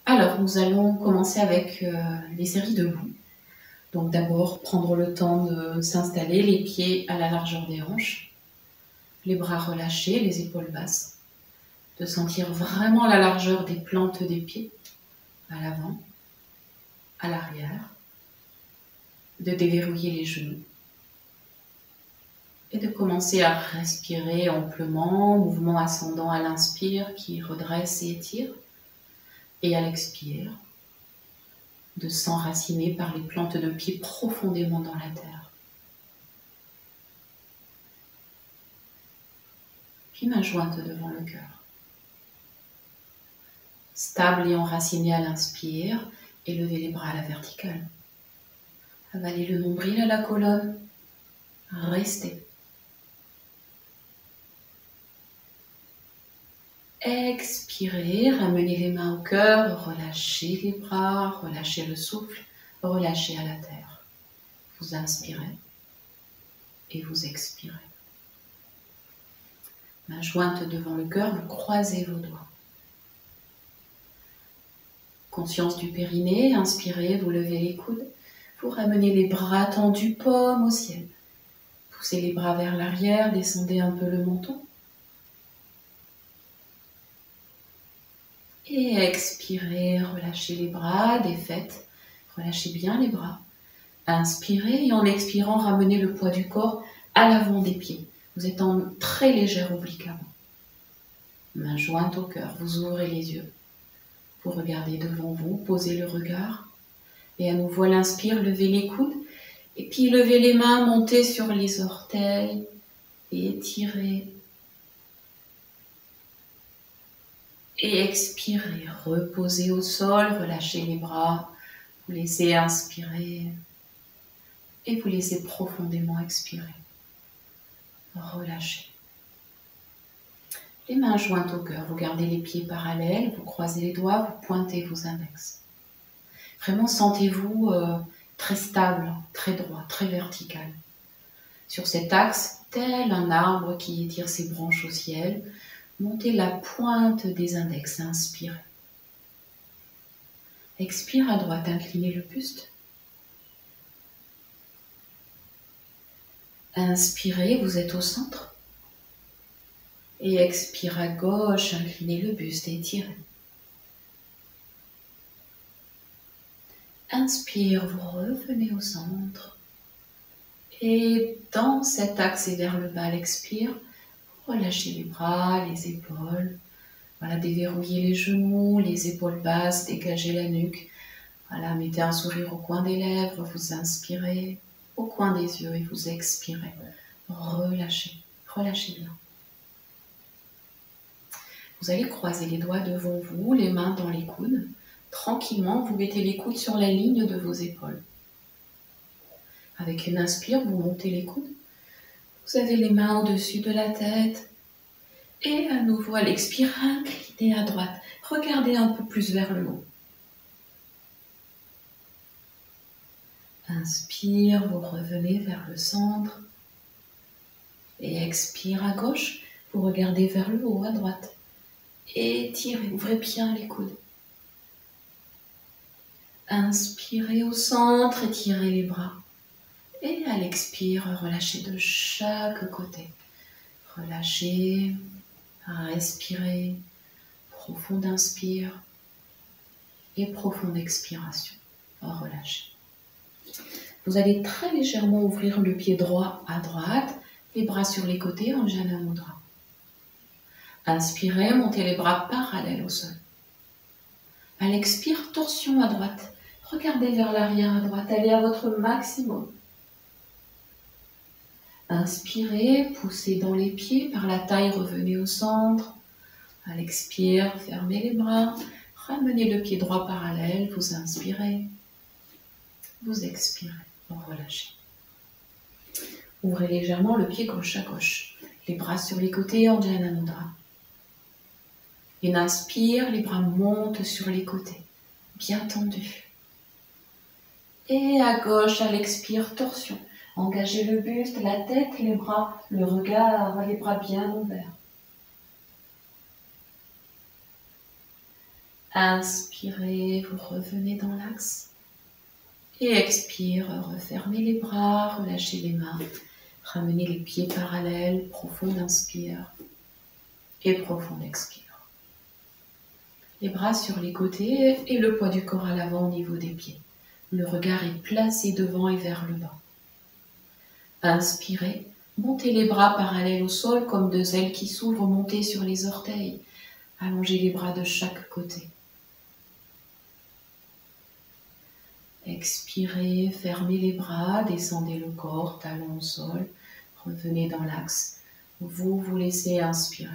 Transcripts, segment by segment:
Alors, nous allons commencer avec les séries debout. Donc d'abord, prendre le temps de s'installer, les pieds à la largeur des hanches, les bras relâchés, les épaules basses, de sentir vraiment la largeur des plantes des pieds, à l'avant, à l'arrière, de déverrouiller les genoux et de commencer à respirer amplement, mouvement ascendant à l'inspire qui redresse et étire, et à l'expire, de s'enraciner par les plantes de pied profondément dans la terre. Puis main jointe devant le cœur. Stable et enraciné à l'inspire, élevez les bras à la verticale. Avalez le nombril à la colonne. Restez. Expirez, ramenez les mains au cœur, relâchez les bras, relâchez le souffle, relâchez à la terre. Vous inspirez et vous expirez. Main jointe devant le cœur, vous croisez vos doigts. Conscience du périnée, inspirez, vous levez les coudes, vous ramenez les bras tendus, paume au ciel. Poussez les bras vers l'arrière, descendez un peu le menton. Et expirez, relâchez les bras, défaites, relâchez bien les bras. Inspirez et en expirant, ramenez le poids du corps à l'avant des pieds. Vous êtes en très légère oblique avant. Main jointe au cœur, vous ouvrez les yeux. Vous regardez devant vous, posez le regard. Et à nouveau à l'inspire, levez les coudes. Et puis levez les mains, montez sur les orteils. Et étirez. Et expirez, reposez au sol, relâchez les bras. Vous laissez inspirer. Et vous laissez profondément expirer. Relâchez. Les mains jointes au cœur, vous gardez les pieds parallèles, vous croisez les doigts, vous pointez vos index. Vraiment sentez-vous très stable, très droit, très vertical. Sur cet axe, tel un arbre qui étire ses branches au ciel, montez la pointe des index, inspirez. Expire à droite, inclinez le buste. Inspirez, vous êtes au centre. Et expire à gauche, inclinez le buste, étirez. Inspire, vous revenez au centre. Et dans cet axe et vers le bas, l'expire, relâchez les bras, les épaules. Voilà, déverrouillez les genoux, les épaules basses, dégagez la nuque. Voilà, mettez un sourire au coin des lèvres, vous inspirez au coin des yeux et vous expirez. Relâchez, relâchez bien. Vous allez croiser les doigts devant vous, les mains dans les coudes. Tranquillement, vous mettez les coudes sur la ligne de vos épaules. Avec une inspire, vous montez les coudes. Vous avez les mains au-dessus de la tête. Et à nouveau, à l'expire, inclinez à droite. Regardez un peu plus vers le haut. Inspire, vous revenez vers le centre. Et expire à gauche, vous regardez vers le haut, à droite. Étirez, ouvrez bien les coudes. Inspirez au centre, étirez les bras. Et à l'expire, relâchez de chaque côté. Relâchez, respirez, profonde inspire et profonde expiration. Relâchez. Vous allez très légèrement ouvrir le pied droit à droite, les bras sur les côtés en Jana Mudra. Inspirez, montez les bras parallèles au sol. À l'expire, torsion à droite. Regardez vers l'arrière à droite, allez à votre maximum. Inspirez, poussez dans les pieds, par la taille, revenez au centre. À l'expire, fermez les bras, ramenez le pied droit parallèle, vous inspirez, vous expirez, relâchez. Ouvrez légèrement le pied gauche à gauche, les bras sur les côtés en Jana Mudra. Une inspire, les bras montent sur les côtés, bien tendus. Et à gauche, à l'expire, torsion. Engagez le buste, la tête, les bras, le regard, les bras bien ouverts. Inspirez, vous revenez dans l'axe. Et expire, refermez les bras, relâchez les mains. Ramenez les pieds parallèles, profond inspire et profond expire. Les bras sur les côtés et le poids du corps à l'avant au niveau des pieds. Le regard est placé devant et vers le bas. Inspirez, montez les bras parallèles au sol comme deux ailes qui s'ouvrent, montez sur les orteils. Allongez les bras de chaque côté. Expirez, fermez les bras, descendez le corps, talons au sol, revenez dans l'axe. Vous vous laissez inspirer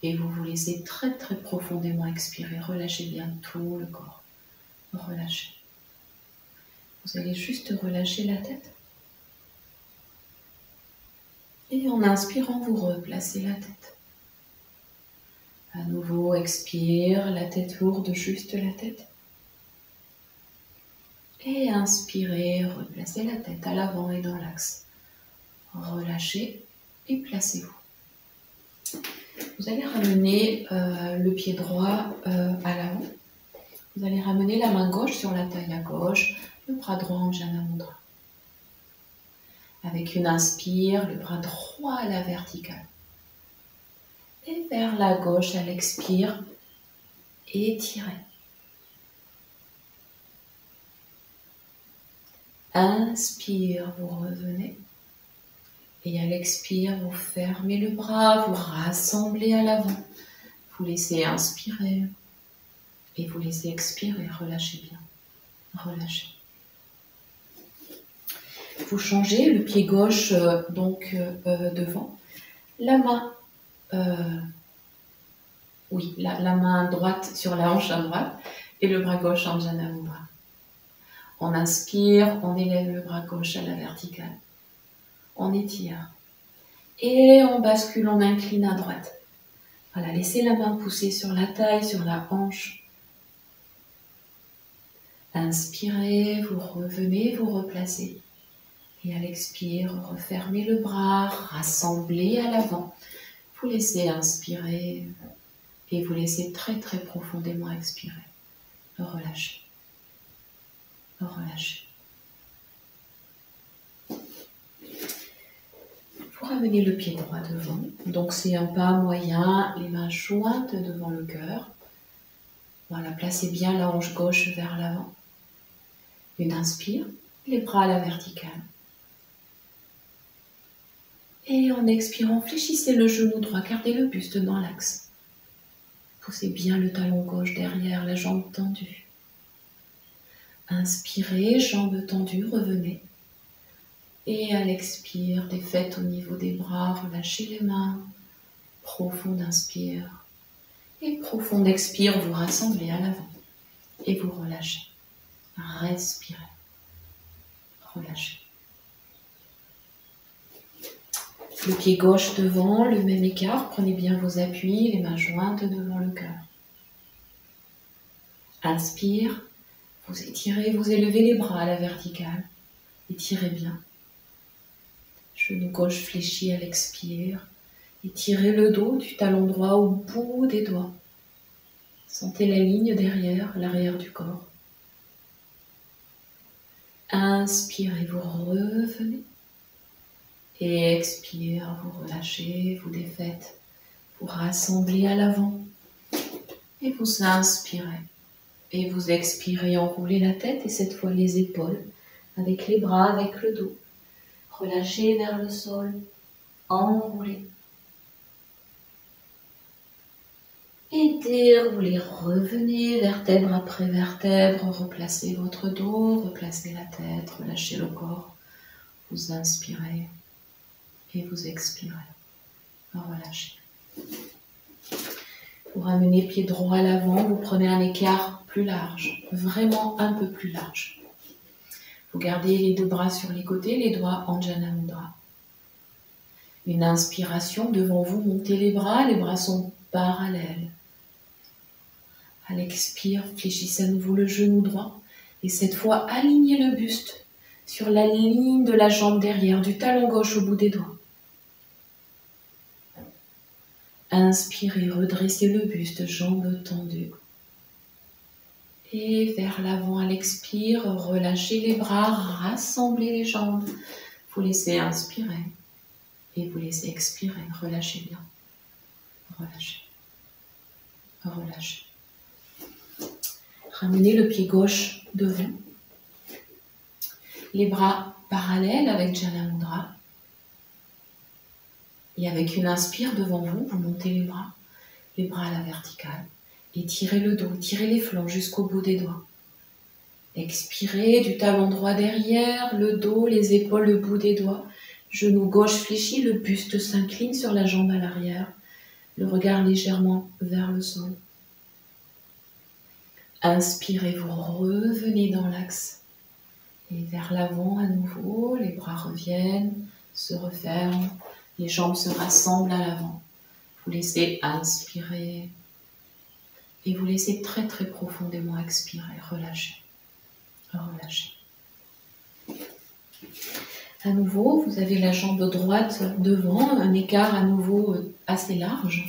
et vous vous laissez très très profondément expirer. Relâchez bien tout le corps. Relâchez. Vous allez juste relâcher la tête. Et en inspirant, vous replacez la tête. À nouveau, expire, la tête lourde, juste la tête. Et inspirez, replacez la tête à l'avant et dans l'axe. Relâchez et placez-vous. Vous allez ramener le pied droit à l'avant. Vous allez ramener la main gauche sur la taille à gauche, le bras droit en Jana Mudra. Avec une inspire, le bras droit à la verticale. Et vers la gauche à l'expire, étirez. Inspire, vous revenez. Et à l'expire, vous fermez le bras, vous rassemblez à l'avant. Vous laissez inspirer. Et vous laissez expirer, relâchez bien. Relâchez. Vous changez le pied gauche devant. La main, la main droite sur la hanche à droite et le bras gauche en Jana Mudra. On inspire, on élève le bras gauche à la verticale. On étire. Et on bascule, on incline à droite. Voilà, laissez la main pousser sur la taille, sur la hanche. Inspirez, vous revenez, vous replacez. Et à l'expire, refermez le bras, rassemblez à l'avant. Vous laissez inspirer et vous laissez très très profondément expirer. Relâchez. Relâchez. Vous ramenez le pied droit devant. Donc c'est un pas moyen, les mains jointes devant le cœur. Voilà, placez bien la hanche gauche vers l'avant. Une inspire, les bras à la verticale. Et en expirant, fléchissez le genou droit, gardez le buste dans l'axe. Poussez bien le talon gauche derrière, la jambe tendue. Inspirez, jambes tendues, revenez. Et à l'expire, des fêtes au niveau des bras, relâchez les mains. Profond inspire. Et profond expire, vous rassemblez à l'avant. Et vous relâchez. Respirez. Relâchez. Le pied gauche devant, le même écart. Prenez bien vos appuis, les mains jointes devant le cœur. Inspire. Vous étirez, vous élevez les bras à la verticale. Étirez bien. Genou gauche fléchi à l'expire. Étirez le dos du talon droit au bout des doigts. Sentez la ligne derrière, l'arrière du corps. Inspirez, vous revenez. Et expire, vous relâchez, vous défaites. Vous rassemblez à l'avant. Et vous inspirez. Et vous expirez, enroulez la tête et cette fois les épaules. Avec les bras, avec le dos. Relâchez vers le sol. Enroulez. Et déroulez, revenez vertèbre après vertèbre, replacez votre dos, replacez la tête, relâchez le corps. Vous inspirez et vous expirez. Relâchez. Vous ramenez pied droit à l'avant, vous prenez un écart plus large, vraiment un peu plus large. Vous gardez les deux bras sur les côtés, les doigts en Jana Mudra. Une inspiration, devant vous, montez les bras sont parallèles. À l'expire, fléchissez à nouveau le genou droit et cette fois alignez le buste sur la ligne de la jambe derrière, du talon gauche au bout des doigts. Inspirez, redressez le buste, jambes tendues. Et vers l'avant à l'expire, relâchez les bras, rassemblez les jambes. Vous laissez inspirer et vous laissez expirer. Relâchez bien. Relâchez. Relâchez. Ramenez le pied gauche devant. Les bras parallèles avec Jala Mudra. Et avec une inspire devant vous, vous montez les bras à la verticale. Et tirez le dos, tirez les flancs jusqu'au bout des doigts. Expirez du talon droit derrière, le dos, les épaules, le bout des doigts. Genou gauche fléchi, le buste s'incline sur la jambe à l'arrière. Le regard légèrement vers le sol. Inspirez, vous revenez dans l'axe. Et vers l'avant à nouveau, les bras reviennent, se referment, les jambes se rassemblent à l'avant. Vous laissez inspirer et vous laissez très très profondément expirer, relâchez, relâchez. À nouveau, vous avez la jambe droite devant, un écart à nouveau assez large.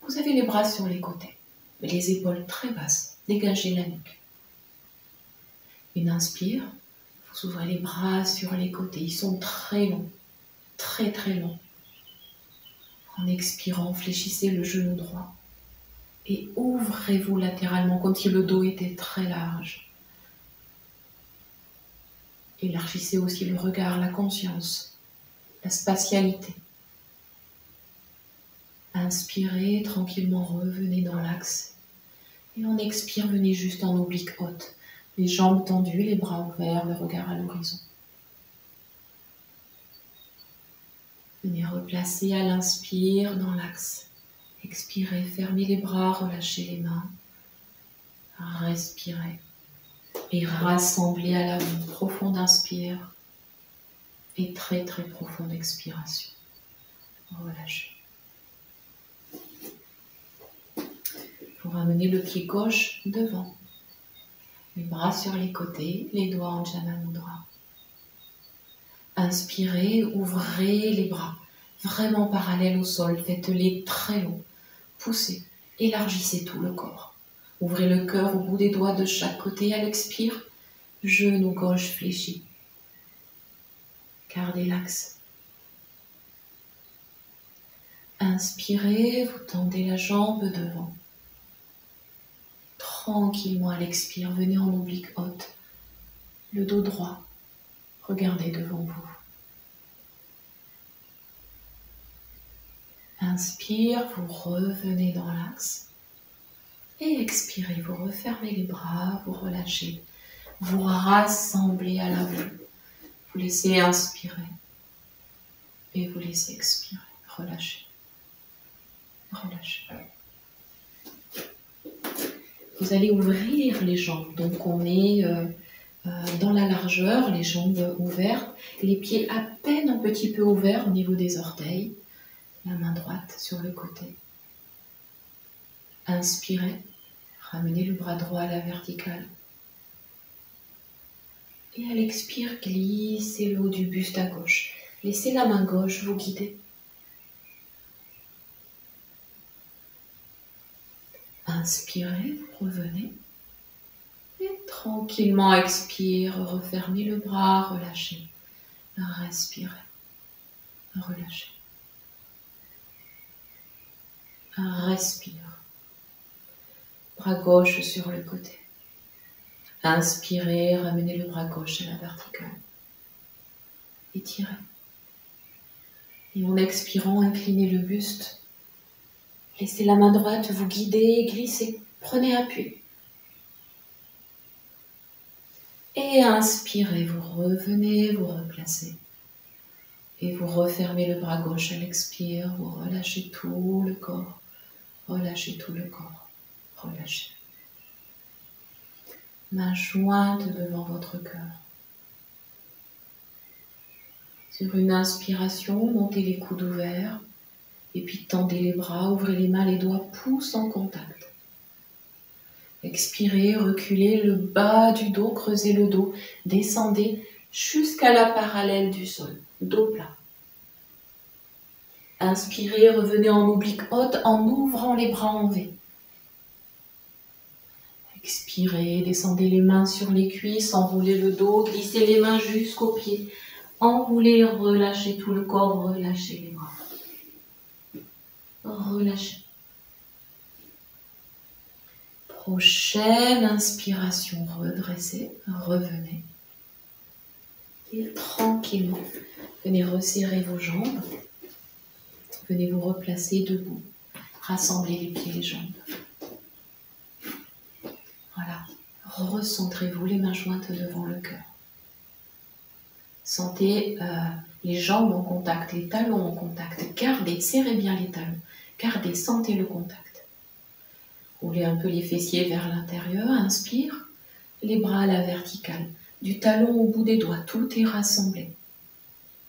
Vous avez les bras sur les côtés, les épaules très basses, dégagez la nuque. Une inspire, vous ouvrez les bras sur les côtés, ils sont très longs, très très longs. En expirant, fléchissez le genou droit et ouvrez-vous latéralement comme si le dos était très large. Élargissez aussi le regard, la conscience, la spatialité. Inspirez, tranquillement revenez dans l'axe. Et on expire, venez juste en oblique haute. Les jambes tendues, les bras ouverts, le regard à l'horizon. Venez replacer à l'inspire dans l'axe. Expirez, fermez les bras, relâchez les mains. Respirez. Et rassemblez à l'avant. Profonde inspire. Et très très profonde expiration. Relâchez. Vous ramenez le pied gauche devant. Les bras sur les côtés, les doigts en Jala Mudra. Inspirez, ouvrez les bras, vraiment parallèles au sol, faites-les très longs. Poussez, élargissez tout le corps. Ouvrez le cœur au bout des doigts de chaque côté à l'expire, genou gauche fléchi. Gardez l'axe. Inspirez, vous tendez la jambe devant. Tranquillement à l'expire, venez en oblique haute, le dos droit, regardez devant vous. Inspire, vous revenez dans l'axe. Et expirez, vous refermez les bras, vous relâchez. Vous rassemblez à l'avant. Vous laissez inspirer. Et vous laissez expirer. Relâchez. Relâchez. Vous allez ouvrir les jambes. Donc on est dans la largeur, les jambes ouvertes. Les pieds à peine un petit peu ouverts au niveau des orteils. La main droite sur le côté. Inspirez. Ramenez le bras droit à la verticale. Et à l'expire, glissez le haut du buste à gauche. Laissez la main gauche vous guider. Inspirez, vous revenez. Et tranquillement expire, refermez le bras, relâchez. Respirez, relâchez. Respire. Bras gauche sur le côté. Inspirez, ramenez le bras gauche à la verticale. Étirez. Et en expirant, inclinez le buste. Laissez la main droite vous guider, glisser. Prenez appui. Et inspirez, vous revenez, vous replacez. Et vous refermez le bras gauche à l'expire, vous relâchez tout le corps. Relâchez tout le corps. Relâchez. Main jointe devant votre cœur. Sur une inspiration, montez les coudes ouverts. Et puis tendez les bras, ouvrez les mains, les doigts poussent en contact. Expirez, reculez le bas du dos, creusez le dos. Descendez jusqu'à la parallèle du sol, dos plat. Inspirez, revenez en oblique haute en ouvrant les bras en V. Expirez, descendez les mains sur les cuisses, enroulez le dos, glissez les mains jusqu'aux pieds. Enroulez, relâchez tout le corps, relâchez les bras. Relâchez. Prochaine inspiration, redressez, revenez. Et tranquillement, venez resserrer vos jambes. Venez vous replacer debout. Rassemblez les pieds et les jambes. Voilà. Recentrez-vous les mains jointes devant le cœur. Sentez les jambes en contact, les talons en contact. Gardez, serrez bien les talons. Gardez, sentez le contact. Roulez un peu les fessiers vers l'intérieur. Inspire. Les bras à la verticale. Du talon au bout des doigts. Tout est rassemblé.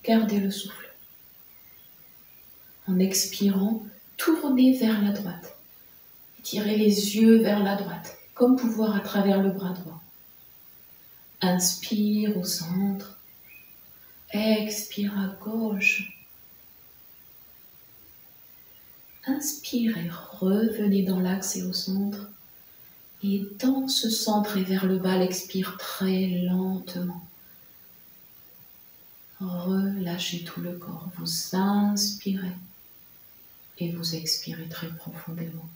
Gardez le souffle. En expirant, tournez vers la droite. Tirez les yeux vers la droite, comme pouvoir à travers le bras droit. Inspire au centre. Expire à gauche. Inspirez, revenez dans l'axe et au centre. Et dans ce centre et vers le bas, l'expire très lentement. Relâchez tout le corps. Vous inspirez et vous expirez très profondément.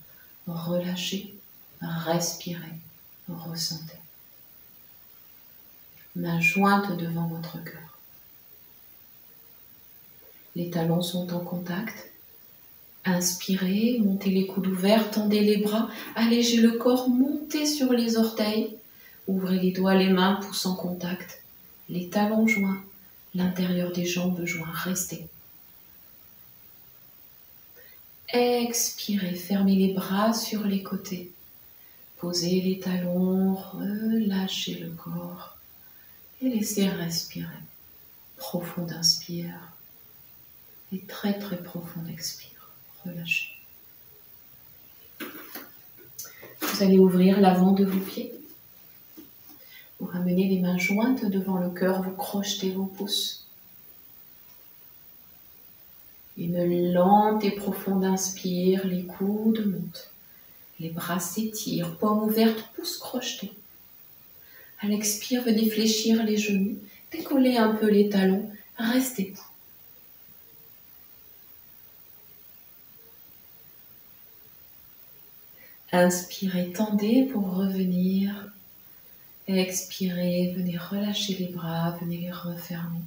Relâchez, respirez, ressentez. Main jointe devant votre cœur. Les talons sont en contact. Inspirez, montez les coudes ouverts, tendez les bras, allégez le corps, montez sur les orteils. Ouvrez les doigts, les mains, pouces en contact. Les talons joints, l'intérieur des jambes joints. Restez. Expirez, fermez les bras sur les côtés. Posez les talons, relâchez le corps et laissez respirer. Profond inspire et très très profond expire. Relâchez. Vous allez ouvrir l'avant de vos pieds. Vous ramenez les mains jointes devant le cœur, vous crochetez vos pouces. Une lente et profonde inspire, les coudes montent. Les bras s'étirent, paumes ouvertes, pouces crochetés. À l'expire, venez fléchir les genoux, décollez un peu les talons, restez debout. Inspirez, tendez pour revenir. Expirez, venez relâcher les bras, venez les refermer.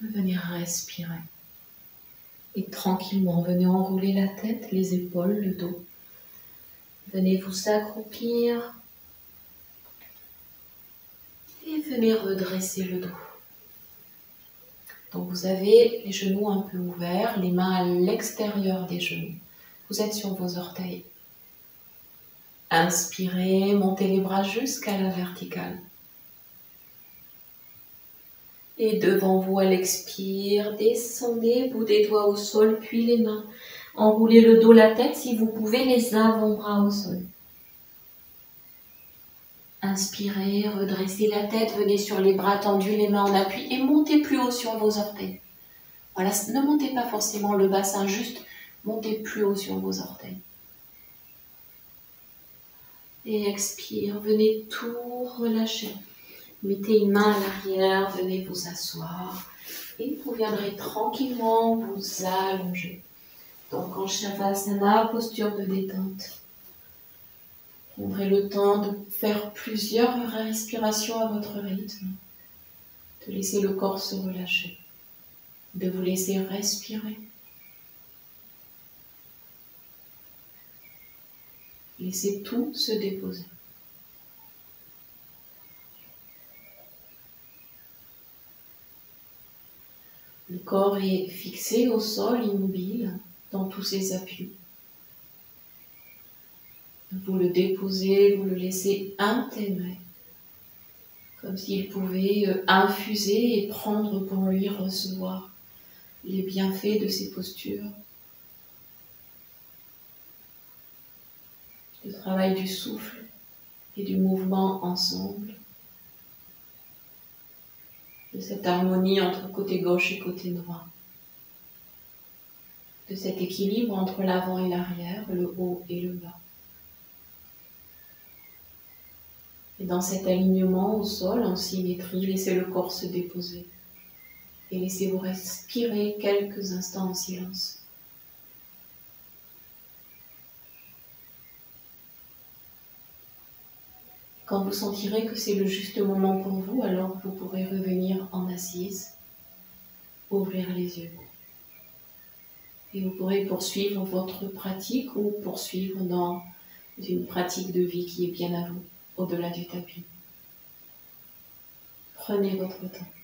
Venez respirer. Et tranquillement, venez enrouler la tête, les épaules, le dos. Venez vous accroupir. Et venez redresser le dos. Donc vous avez les genoux un peu ouverts, les mains à l'extérieur des genoux. Vous êtes sur vos orteils. Inspirez, montez les bras jusqu'à la verticale. Et devant vous, à l'expire, descendez, bout des doigts au sol, puis les mains. Enroulez le dos, la tête, si vous pouvez, les avant-bras au sol. Inspirez, redressez la tête, venez sur les bras tendus, les mains en appui et montez plus haut sur vos orteils. Voilà, ne montez pas forcément le bassin, juste montez plus haut sur vos orteils. Et expire, venez tout relâcher. Mettez une main à l'arrière, venez vous asseoir et vous viendrez tranquillement vous allonger. Donc en Shavasana, posture de détente. Prendrez le temps de faire plusieurs respirations à votre rythme, de laisser le corps se relâcher, de vous laisser respirer. Laissez tout se déposer. Le corps est fixé au sol, immobile, dans tous ses appuis. Vous le déposez, vous le laissez intégrer, comme s'il pouvait infuser et prendre pour lui recevoir les bienfaits de ces postures. Le travail du souffle et du mouvement ensemble, de cette harmonie entre côté gauche et côté droit, de cet équilibre entre l'avant et l'arrière, le haut et le bas. Et dans cet alignement au sol, en symétrie, laissez le corps se déposer. Et laissez-vous respirer quelques instants en silence. Quand vous sentirez que c'est le juste moment pour vous, alors vous pourrez revenir en assise, ouvrir les yeux. Et vous pourrez poursuivre votre pratique ou poursuivre dans une pratique de vie qui est bien à vous, au-delà du tapis. Prenez votre temps.